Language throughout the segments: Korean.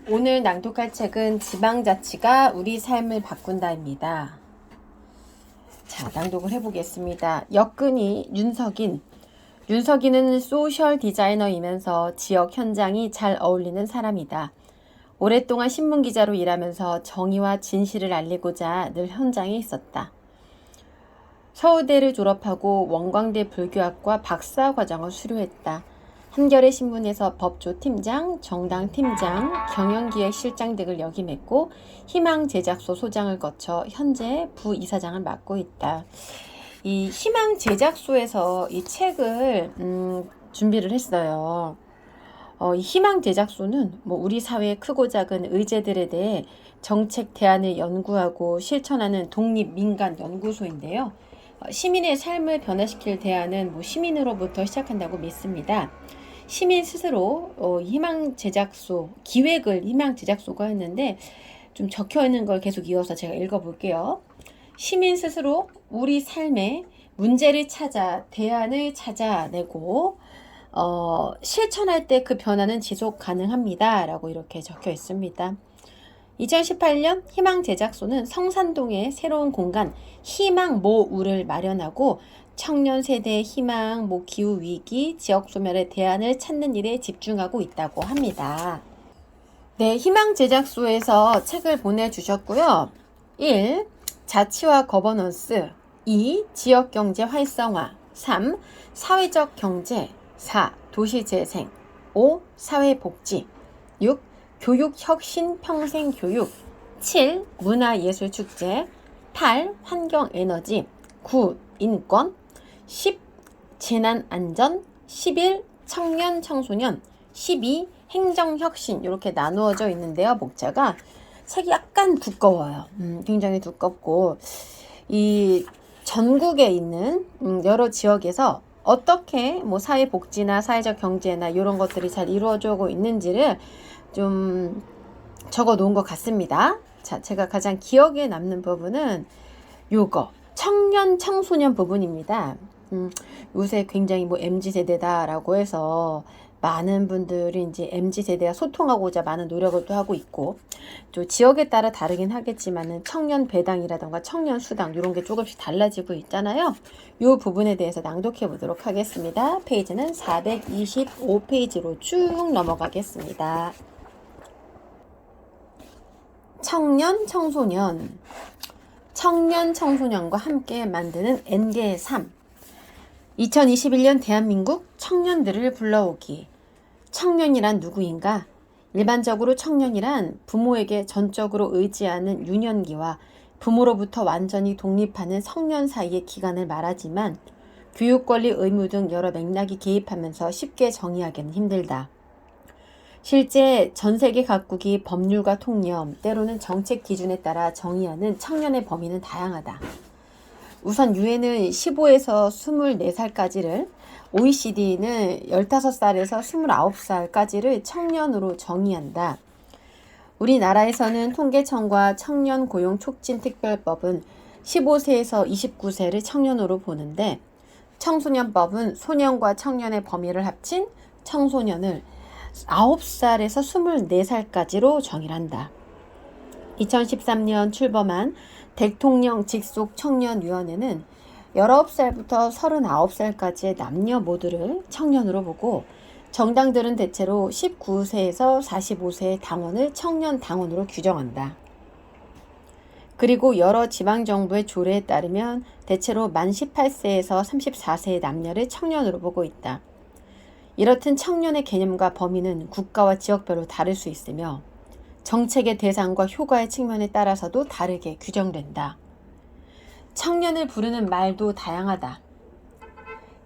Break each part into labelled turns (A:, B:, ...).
A: 오늘 낭독할 책은 지방자치가 우리 삶을 바꾼다입니다. 자, 낭독을 해보겠습니다. 역근이 윤석인. 윤석인은 소셜 디자이너이면서 지역 현장이 잘 어울리는 사람이다. 오랫동안 신문기자로 일하면서 정의와 진실을 알리고자 늘 현장에 있었다. 서울대를 졸업하고 원광대 불교학과 박사과정을 수료했다. 한겨레 신문에서 법조팀장, 정당팀장, 경영기획실장 등을 역임했고 희망제작소 소장을 거쳐 현재 부이사장을 맡고 있다. 이 희망제작소에서 이 책을 준비를 했어요. 이 희망제작소는 우리 사회의 크고 작은 의제들에 대해 정책 대안을 연구하고 실천하는 독립민간연구소인데요. 시민의 삶을 변화시킬 대안은 시민으로부터 시작한다고 믿습니다. 시민 스스로 희망제작소, 기획을 희망제작소가 했는데 좀 적혀있는 걸 계속 이어서 제가 읽어볼게요. 시민 스스로 우리 삶의 문제를 찾아 대안을 찾아내고 실천할 때 그 변화는 지속 가능합니다. 라고 이렇게 적혀 있습니다. 2018년 희망제작소는 성산동에 새로운 공간 희망모우를 마련하고 청년 세대의 희망, 기후위기, 지역소멸의 대안을 찾는 일에 집중하고 있다고 합니다. 네, 희망제작소에서 책을 보내주셨고요. 1. 자치와 거버넌스 2. 지역경제 활성화 3. 사회적 경제 4. 도시재생 5. 사회복지 6. 교육혁신 평생교육 7. 문화예술축제 8. 환경에너지 9. 인권 10. 재난안전 11. 청년 청소년 12. 행정혁신 이렇게 나누어져 있는데요. 목차가 책이 약간 두꺼워요. 굉장히 두껍고 이 전국에 있는 여러 지역에서 어떻게 사회복지나 사회적 경제나 이런 것들이 잘 이루어지고 있는지를 좀 적어 놓은 것 같습니다. 자, 제가 가장 기억에 남는 부분은 요거 청년 청소년 부분입니다. 요새 굉장히 MZ세대다라고 해서 많은 분들이 이제 MZ세대와 소통하고자 많은 노력을 또 하고 있고 또 지역에 따라 다르긴 하겠지만은 청년 배당이라던가 청년 수당 이런 게 조금씩 달라지고 있잖아요. 요 부분에 대해서 낭독해 보도록 하겠습니다. 페이지는 425페이지로 쭉 넘어가겠습니다. 청년 청소년 청년 청소년과 함께 만드는 N개의 삶 2021년 대한민국 청년들을 불러오기. 청년이란 누구인가? 일반적으로 청년이란 부모에게 전적으로 의지하는 유년기와 부모로부터 완전히 독립하는 성년 사이의 기간을 말하지만 교육권리 의무 등 여러 맥락이 개입하면서 쉽게 정의하기는 힘들다. 실제 전 세계 각국이 법률과 통념, 때로는 정책 기준에 따라 정의하는 청년의 범위는 다양하다. 우선 유엔은 15에서 24살까지를, OECD는 15살에서 29살까지를 청년으로 정의한다. 우리나라에서는 통계청과 청년고용촉진특별법은 15세에서 29세를 청년으로 보는데 청소년법은 소년과 청년의 범위를 합친 청소년을 9살에서 24살까지로 정의한다. 2013년 출범한 대통령 직속 청년위원회는 19살부터 39살까지의 남녀 모두를 청년으로 보고 정당들은 대체로 19세에서 45세의 당원을 청년 당원으로 규정한다. 그리고 여러 지방정부의 조례에 따르면 대체로 만 18세에서 34세의 남녀를 청년으로 보고 있다. 이렇듯 청년의 개념과 범위는 국가와 지역별로 다를 수 있으며 정책의 대상과 효과의 측면에 따라서도 다르게 규정된다. 청년을 부르는 말도 다양하다.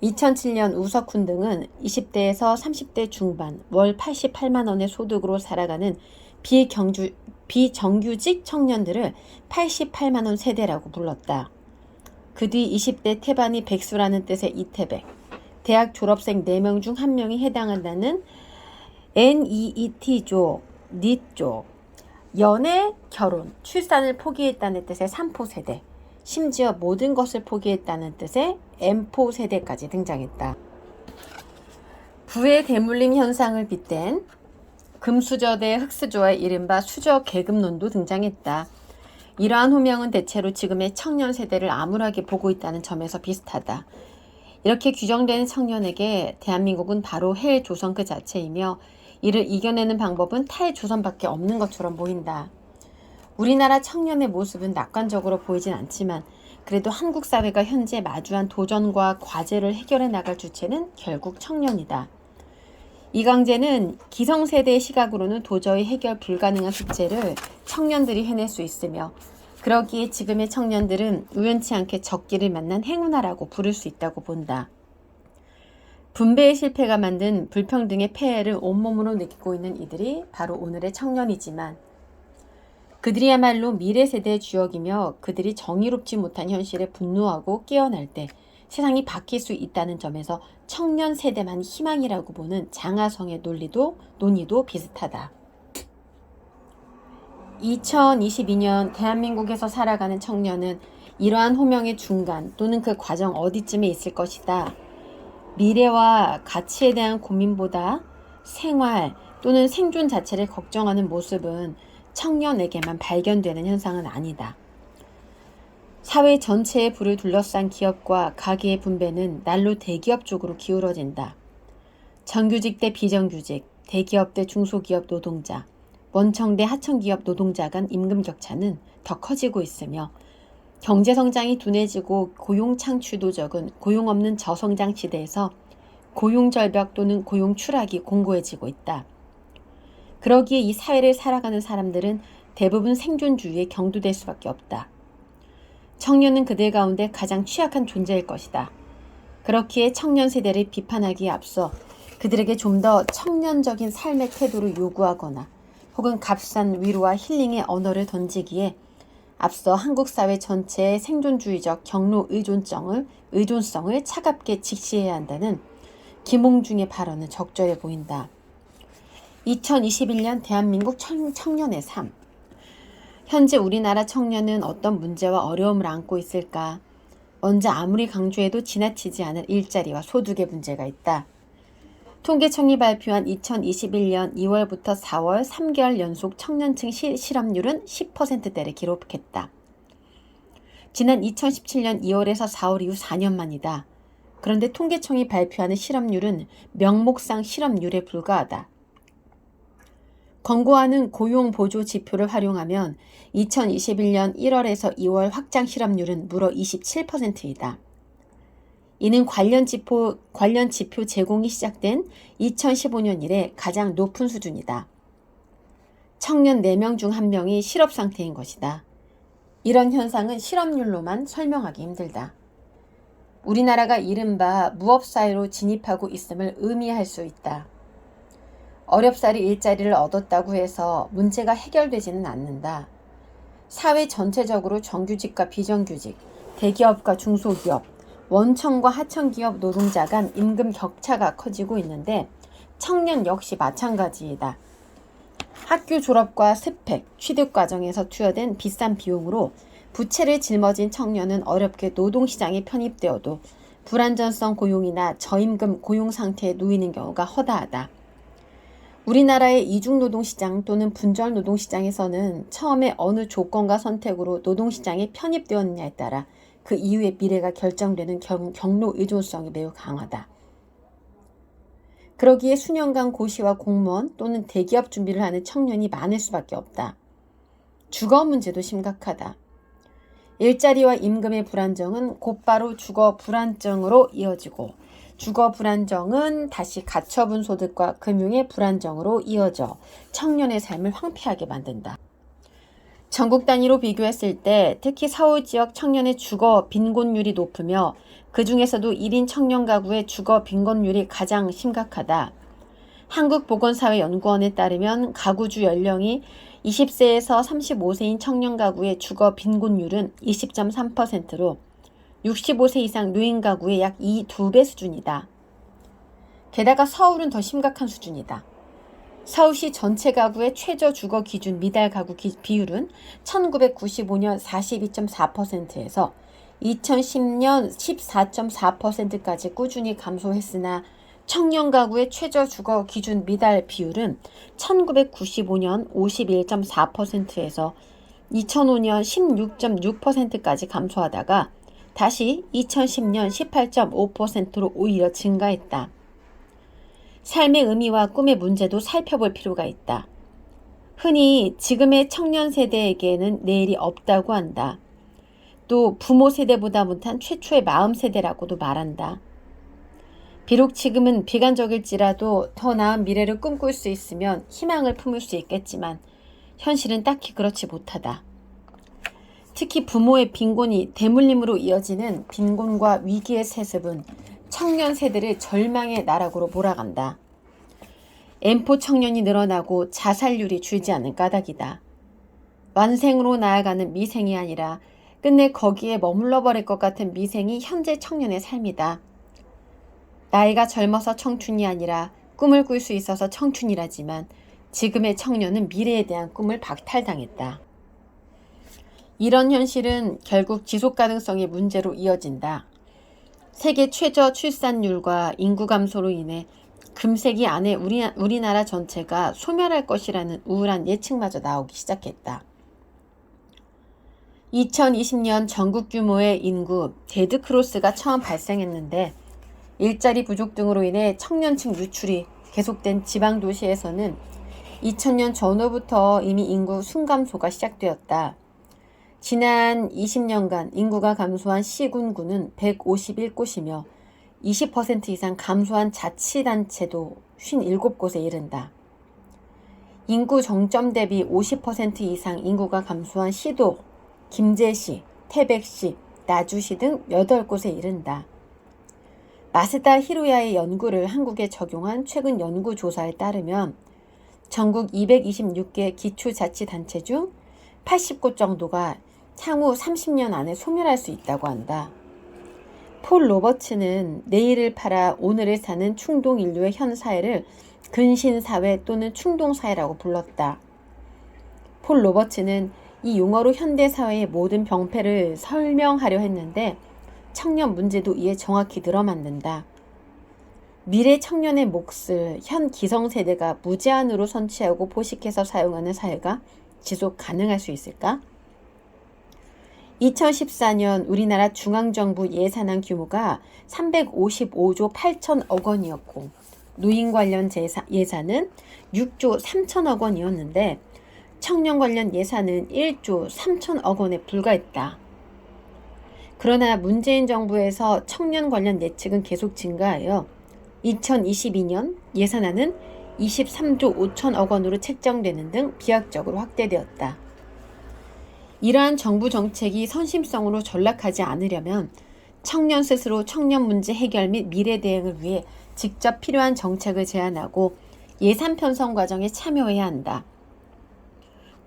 A: 2007년 우석훈 등은 20대에서 30대 중반 월 88만 원의 소득으로 살아가는 비정규직 청년들을 88만 원 세대라고 불렀다. 그 뒤 20대 태반이 백수라는 뜻의 이태백, 대학 졸업생 4명 중 1명이 해당한다는 NEET족, 닛족, 연애, 결혼, 출산을 포기했다는 뜻의 3포 세대, 심지어 모든 것을 포기했다는 뜻의 M포 세대까지 등장했다. 부의 대물림 현상을 빗댄 금수저 대 흑수저의 이른바 수저 계급론도 등장했다. 이러한 호명은 대체로 지금의 청년 세대를 암울하게 보고 있다는 점에서 비슷하다. 이렇게 규정되는 청년에게 대한민국은 바로 헬조선 그 자체이며 이를 이겨내는 방법은 탈조선밖에 없는 것처럼 보인다. 우리나라 청년의 모습은 낙관적으로 보이진 않지만 그래도 한국 사회가 현재 마주한 도전과 과제를 해결해 나갈 주체는 결국 청년이다. 이광재는 기성세대의 시각으로는 도저히 해결 불가능한 숙제를 청년들이 해낼 수 있으며 그러기에 지금의 청년들은 우연치 않게 적기를 만난 행운아라고 부를 수 있다고 본다. 분배의 실패가 만든 불평등의 폐해를 온몸으로 느끼고 있는 이들이 바로 오늘의 청년이지만 그들이야말로 미래 세대의 주역이며 그들이 정의롭지 못한 현실에 분노하고 깨어날 때 세상이 바뀔 수 있다는 점에서 청년 세대만 희망이라고 보는 장하성의 논의도 비슷하다. 2022년 대한민국에서 살아가는 청년은 이러한 호명의 중간 또는 그 과정 어디쯤에 있을 것이다. 미래와 가치에 대한 고민보다 생활 또는 생존 자체를 걱정하는 모습은 청년에게만 발견되는 현상은 아니다. 사회 전체의 부를 둘러싼 기업과 가계의 분배는 날로 대기업 쪽으로 기울어진다. 정규직 대 비정규직, 대기업 대 중소기업 노동자, 원청 대 하청기업 노동자 간 임금 격차는 더 커지고 있으며 경제성장이 둔해지고 고용 창출도 적은 고용 없는 저성장 시대에서 고용절벽 또는 고용 추락이 공고해지고 있다. 그러기에 이 사회를 살아가는 사람들은 대부분 생존주의에 경도될 수밖에 없다. 청년은 그들 가운데 가장 취약한 존재일 것이다. 그렇기에 청년 세대를 비판하기에 앞서 그들에게 좀 더 청년적인 삶의 태도를 요구하거나 혹은 값싼 위로와 힐링의 언어를 던지기에 앞서 한국 사회 전체의 생존주의적 경로 의존성을 차갑게 직시해야 한다는 김홍중의 발언은 적절해 보인다. 2021년 대한민국 청년의 삶. 현재 우리나라 청년은 어떤 문제와 어려움을 안고 있을까? 먼저 아무리 강조해도 지나치지 않을 일자리와 소득의 문제가 있다. 통계청이 발표한 2021년 2월부터 4월 3개월 연속 청년층 실업률은 10%대를 기록했다. 지난 2017년 2월에서 4월 이후 4년 만이다. 그런데 통계청이 발표하는 실업률은 명목상 실업률에 불과하다. 권고하는 고용보조 지표를 활용하면 2021년 1월에서 2월 확장 실업률은 무려 27%이다. 이는 관련 지표 제공이 시작된 2015년 이래 가장 높은 수준이다. 청년 4명 중 1명이 실업 상태인 것이다. 이런 현상은 실업률로만 설명하기 힘들다. 우리나라가 이른바 무업사회로 진입하고 있음을 의미할 수 있다. 어렵사리 일자리를 얻었다고 해서 문제가 해결되지는 않는다. 사회 전체적으로 정규직과 비정규직, 대기업과 중소기업, 원청과 하청기업 노동자 간 임금 격차가 커지고 있는데 청년 역시 마찬가지이다. 학교 졸업과 스펙, 취득 과정에서 투여된 비싼 비용으로 부채를 짊어진 청년은 어렵게 노동시장에 편입되어도 불안전성 고용이나 저임금 고용 상태에 놓이는 경우가 허다하다. 우리나라의 이중노동시장 또는 분절노동시장에서는 처음에 어느 조건과 선택으로 노동시장에 편입되었느냐에 따라 그 이후의 미래가 결정되는 경로 의존성이 매우 강하다. 그러기에 수년간 고시와 공무원 또는 대기업 준비를 하는 청년이 많을 수밖에 없다. 주거 문제도 심각하다. 일자리와 임금의 불안정은 곧바로 주거 불안정으로 이어지고 주거 불안정은 다시 가처분 소득과 금융의 불안정으로 이어져 청년의 삶을 황폐하게 만든다. 전국 단위로 비교했을 때 특히 서울 지역 청년의 주거 빈곤율이 높으며 그 중에서도 1인 청년 가구의 주거 빈곤율이 가장 심각하다. 한국보건사회연구원에 따르면 가구주 연령이 20세에서 35세인 청년 가구의 주거 빈곤율은 20.3%로 65세 이상 노인 가구의 약 2배 수준이다. 게다가 서울은 더 심각한 수준이다. 서울시 전체 가구의 최저 주거 기준 미달 가구 비율은 1995년 42.4%에서 2010년 14.4%까지 꾸준히 감소했으나 청년 가구의 최저 주거 기준 미달 비율은 1995년 51.4%에서 2005년 16.6%까지 감소하다가 다시 2010년 18.5%로 오히려 증가했다. 삶의 의미와 꿈의 문제도 살펴볼 필요가 있다. 흔히 지금의 청년 세대에게는 내일이 없다고 한다. 또 부모 세대보다 못한 최초의 마음 세대라고도 말한다. 비록 지금은 비관적일지라도 더 나은 미래를 꿈꿀 수 있으면 희망을 품을 수 있겠지만 현실은 딱히 그렇지 못하다. 특히 부모의 빈곤이 대물림으로 이어지는 빈곤과 위기의 세습은 청년 세대를 절망의 나락으로 몰아간다. 엠포 청년이 늘어나고 자살률이 줄지 않는 까닭이다. 완생으로 나아가는 미생이 아니라 끝내 거기에 머물러 버릴 것 같은 미생이 현재 청년의 삶이다. 나이가 젊어서 청춘이 아니라 꿈을 꿀 수 있어서 청춘이라지만 지금의 청년은 미래에 대한 꿈을 박탈당했다. 이런 현실은 결국 지속 가능성의 문제로 이어진다. 세계 최저 출산율과 인구 감소로 인해 금세기 안에 우리나라 전체가 소멸할 것이라는 우울한 예측마저 나오기 시작했다. 2020년 전국 규모의 인구 데드크로스가 처음 발생했는데 일자리 부족 등으로 인해 청년층 유출이 계속된 지방 도시에서는 2000년 전후부터 이미 인구 순감소가 시작되었다. 지난 20년간 인구가 감소한 시군구는 151곳이며 20% 이상 감소한 자치단체도 57곳에 이른다. 인구 정점 대비 50% 이상 인구가 감소한 시도, 김제시, 태백시, 나주시 등 8곳에 이른다. 마스다 히로야의 연구를 한국에 적용한 최근 연구조사에 따르면 전국 226개 기초자치단체 중 80곳 정도가 향후 30년 안에 소멸할 수 있다고 한다. 폴 로버츠는 내일을 팔아 오늘을 사는 충동 인류의 현 사회를 근신사회 또는 충동사회라고 불렀다. 폴 로버츠는 이 용어로 현대사회의 모든 병폐를 설명하려 했는데 청년 문제도 이에 정확히 들어맞는다. 미래 청년의 몫을 현 기성세대가 무제한으로 선취하고 포식해서 사용하는 사회가 지속 가능할 수 있을까? 2014년 우리나라 중앙정부 예산안 규모가 355조 8천억 원이었고 노인 관련 예산은 6조 3천억 원이었는데 청년 관련 예산은 1조 3천억 원에 불과했다. 그러나 문재인 정부에서 청년 관련 예측은 계속 증가하여 2022년 예산안은 23조 5천억 원으로 책정되는 등 비약적으로 확대되었다. 이러한 정부 정책이 선심성으로 전락하지 않으려면 청년 스스로 청년 문제 해결 및 미래 대응을 위해 직접 필요한 정책을 제안하고 예산 편성 과정에 참여해야 한다.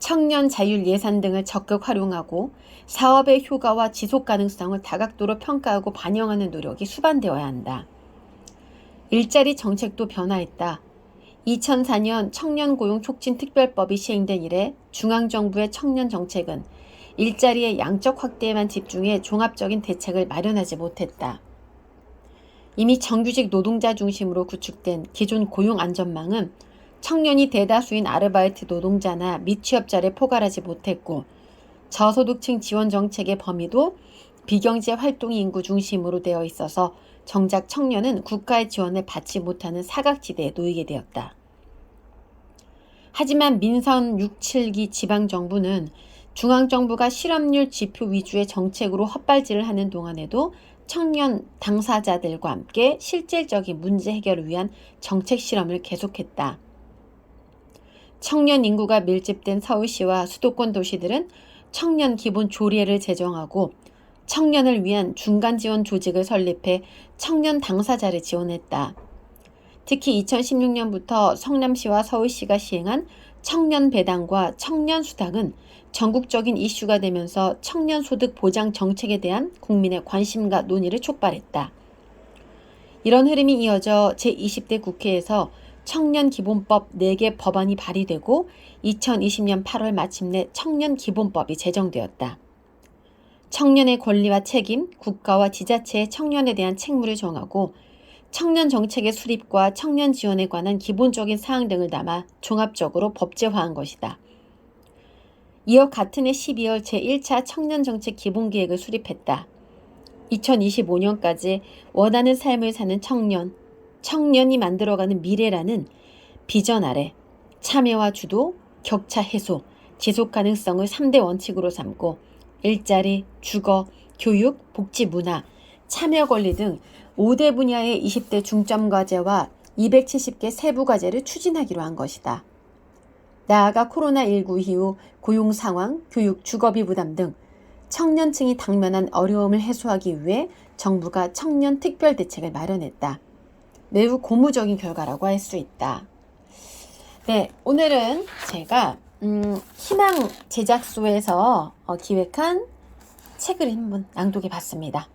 A: 청년 자율 예산 등을 적극 활용하고 사업의 효과와 지속 가능성을 다각도로 평가하고 반영하는 노력이 수반되어야 한다. 일자리 정책도 변화했다. 2004년 청년고용촉진특별법이 시행된 이래 중앙정부의 청년 정책은 일자리의 양적 확대에만 집중해 종합적인 대책을 마련하지 못했다. 이미 정규직 노동자 중심으로 구축된 기존 고용안전망은 청년이 대다수인 아르바이트 노동자나 미취업자를 포괄하지 못했고 저소득층 지원 정책의 범위도 비경제 활동 인구 중심으로 되어 있어서 정작 청년은 국가의 지원을 받지 못하는 사각지대에 놓이게 되었다. 하지만 민선 6, 7기 지방정부는 중앙정부가 실업률 지표 위주의 정책으로 헛발질을 하는 동안에도 청년 당사자들과 함께 실질적인 문제 해결을 위한 정책 실험을 계속했다. 청년 인구가 밀집된 서울시와 수도권 도시들은 청년 기본 조례를 제정하고 청년을 위한 중간 지원 조직을 설립해 청년 당사자를 지원했다. 특히 2016년부터 성남시와 서울시가 시행한 청년 배당과 청년 수당은 전국적인 이슈가 되면서 청년 소득 보장 정책에 대한 국민의 관심과 논의를 촉발했다. 이런 흐름이 이어져 제20대 국회에서 청년기본법 4개 법안이 발의되고 2020년 8월 마침내 청년기본법이 제정되었다. 청년의 권리와 책임, 국가와 지자체의 청년에 대한 책무를 정하고 청년 정책의 수립과 청년 지원에 관한 기본적인 사항 등을 담아 종합적으로 법제화한 것이다. 이어 같은 해 12월 제1차 청년정책 기본계획을 수립했다. 2025년까지 원하는 삶을 사는 청년이 만들어가는 미래라는 비전 아래 참여와 주도, 격차 해소, 지속 가능성을 3대 원칙으로 삼고 일자리, 주거, 교육, 복지 문화, 참여 권리 등 5대 분야의 20대 중점 과제와 270개 세부 과제를 추진하기로 한 것이다. 나아가 코로나19 이후 고용 상황, 교육, 주거비 부담 등 청년층이 당면한 어려움을 해소하기 위해 정부가 청년 특별 대책을 마련했다. 매우 고무적인 결과라고 할 수 있다. 네, 오늘은 제가 희망 제작소에서 기획한 책을 한번 낭독해 봤습니다.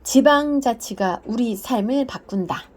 A: 지방자치가 우리 삶을 바꾼다.